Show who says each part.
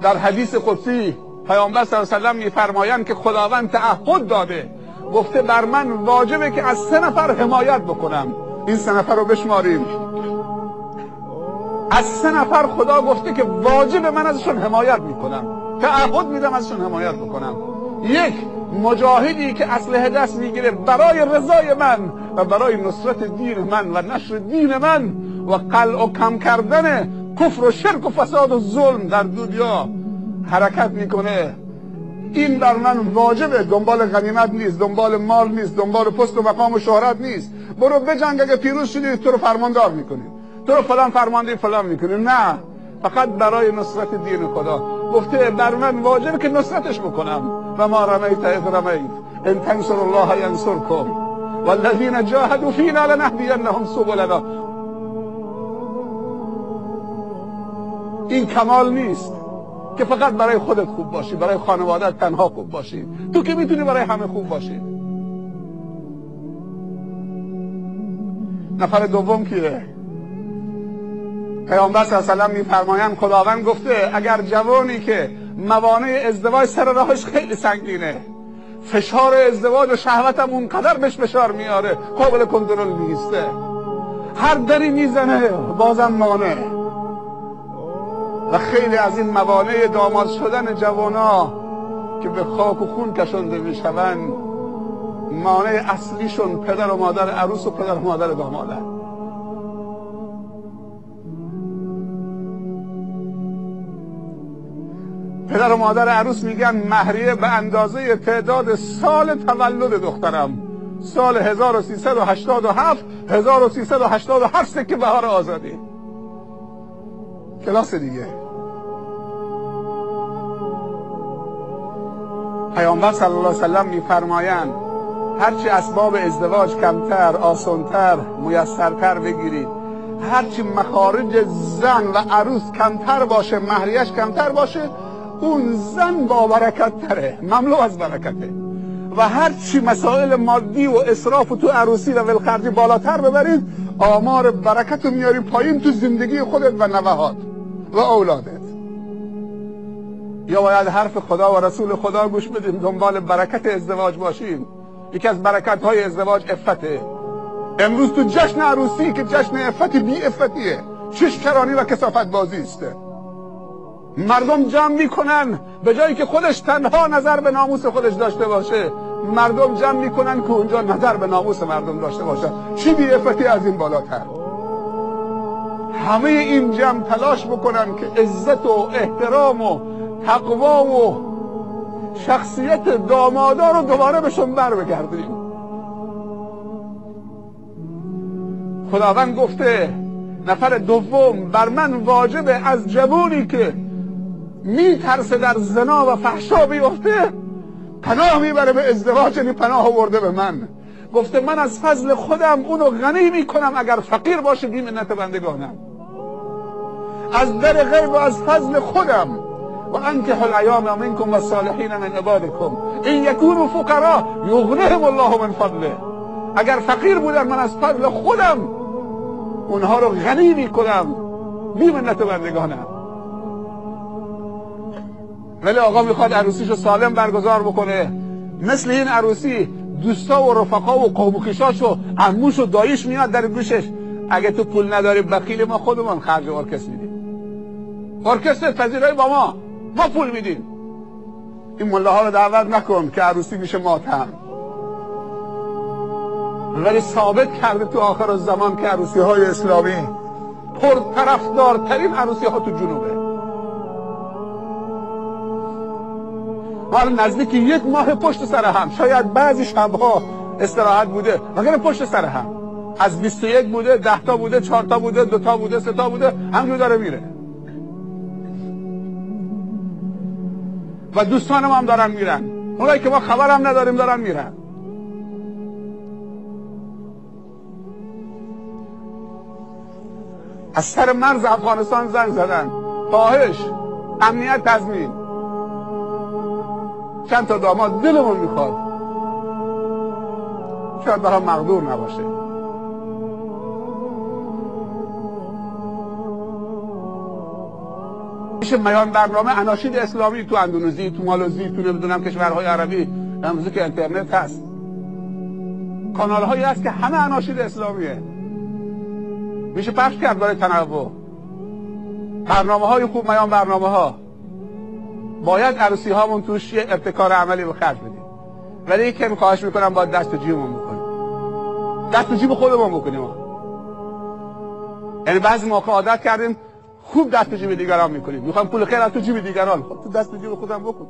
Speaker 1: در حدیث قدسی پیامبر صلی الله علیه و سلم میفرمایند که خداوند تعهد داده، گفته بر من واجبه که از 3 نفر حمایت بکنم. این 3 نفر رو بشماریم. از 3 نفر خدا گفته که واجب من ازشون حمایت میکنم، تعهد میدم ازشون حمایت بکنم. 1 مجاهدی که اسلحه دست میگیره برای رضای من و برای نصرت دین من و نشر دین من و قلع و کم کردن کفر و شرک و فساد و ظلم در دنیا حرکت میکنه. این بر من واجبه. دنبال غنیمت نیست، دنبال مال نیست، دنبال پست و مقام و شهرت نیست. برو بجنگ، اگه پیروز شدی تو رو فرماندار میکنی، تو رو فلان فرمانده فلان میکنی. نه، فقط برای نصرت دین خدا. گفته بر من واجبه که نصرتش بکنم. و ما رمیت اذ رمیت ان تنصر الله ینصرکم والذین جاهدوا فینا لنهدینهم سبلنا. این کمال نیست که فقط برای خودت خوب باشی، برای خانوادت تنها خوب باشی. تو که میتونی برای همه خوب باشی. نفر دوم کیه؟ پیامبر صلی الله علیه و سلم میفرمایند خداوند گفته اگر جوانی که موانع ازدواج سر راهش خیلی سنگینه، فشار ازدواج و شهوتم اونقدر بهش فشار میاره، قابل کنترل نیسته، هر دری میزنه بازم مانع. و خیلی از این موانع داماد شدن جوانا که به خاک و خون کشانده میشوند، مانع اصلیشون پدر و مادر عروس و پدر و مادر داماده. پدر و مادر عروس میگن مهریه به اندازه تعداد سال تولد دخترم، سال 1387 1388 سکه بهار آزادی. کلاس دیگه. پیامبر صلی الله علیه و سلم میفرمایند هرچی اسباب ازدواج کمتر، آسانتر، میسرتر بگیرید، هرچی مخارج زن و عروس کمتر باشه، مهریش کمتر باشه، اون زن با برکت تره، مملو از برکته. و هرچی مسائل مادی و اسراف و تو عروسی و ولخرجی بالاتر ببرید، آمار برکت رو میاری پایین تو زندگی خودت و نوهات و اولادت. یا باید حرف خدا و رسول خدا گوش بدیم، دنبال برکت ازدواج باشیم. یکی از برکت های ازدواج عفته. امروز تو جشن عروسی که جشن عفتی بی عفتیه، چشکرانی و کثافت بازی است. مردم جمع میکنن به جایی که خودش تنها نظر به ناموس خودش داشته باشه، مردم جمع میکنن که اونجا نظر به ناموس مردم داشته باشه. چی بی عفتی از این بالاتر؟ همه این جمع تلاش بکنن که عزت و احترام و تقوا و شخصیت دامادا رو دوباره بهشون بر بگردیم. خداوند گفته نفر دوم بر من واجبه از جوانی که میترسه در زنا و فحشا بیفته پناه میبره به ازدواج، یعنی پناه آورده به من. گفته من از فضل خودم اونو غنی میکنم اگر فقیر باشه بی منت بندگانم. از در غیب و از فضل خودم و انکحوا الایام منکم والصالحین من عبادکم ان یکونوا فقراء یغنیهم الله من فضله. اگر فقیر بودن من از فضل خودم اونها رو غنی میکنم بی منت بندگانم. ولی آقا میخواد عروسیشو سالم برگزار بکنه، مثل این عروسی دوستا و رفقا و قوم و خویشاش و عموش و داییش میاد در گوشش اگه تو پول نداری بخیل، ما خودمون خرج ارکستر میدیم، ارکستر پذیرایی با ما پول میدیم. این ملاها رو دعوت نکن که عروسی میشه ماتم. ولی ثابت کرده تو آخر الزمان که عروسی های اسلامی پرطرفدارترین عروسی ها تو جنوبه. حالا نزدیک 1 ماه پشت سر هم، شاید بعضی شبها استراحت بوده مگر پشت سر هم، از 21 بوده 10 تا بوده 4 تا بوده 2 تا بوده 3 تا بوده، همجور داره میره. و دوستانم هم دارن میرن، اونایی که ما خبرم نداریم دارن میرن. از سر مرز افغانستان زنگ زدن، خواهش امنیت تضمین. چند تا داماد دلمون میخواد، شاید برام مقدور نباشه. میشه میان برنامه اناشید اسلامی تو اندونزی، تو مالزی، تو نمیدونم کشورهای عربی، امروزی که اینترنت هست، کانال هایی هست که همه اناشید اسلامیه، میشه پخش کرد برای تنوع. برنامه های خوب، میان برنامه ها. باید عروسی هامون توش یه ابتکار عملی به خرج بدیم، ولی این که خواهش میکنم باید دست تو جیبمون بکنیم، دست تو جیب خودمون بکنیم. یعنی بعضی موقع عادت کردیم خوب دست تو جیب دیگران میکنیم، میخوام پول خیر از تو جیب دیگران، خب تو دست تو جیب خودم بکن.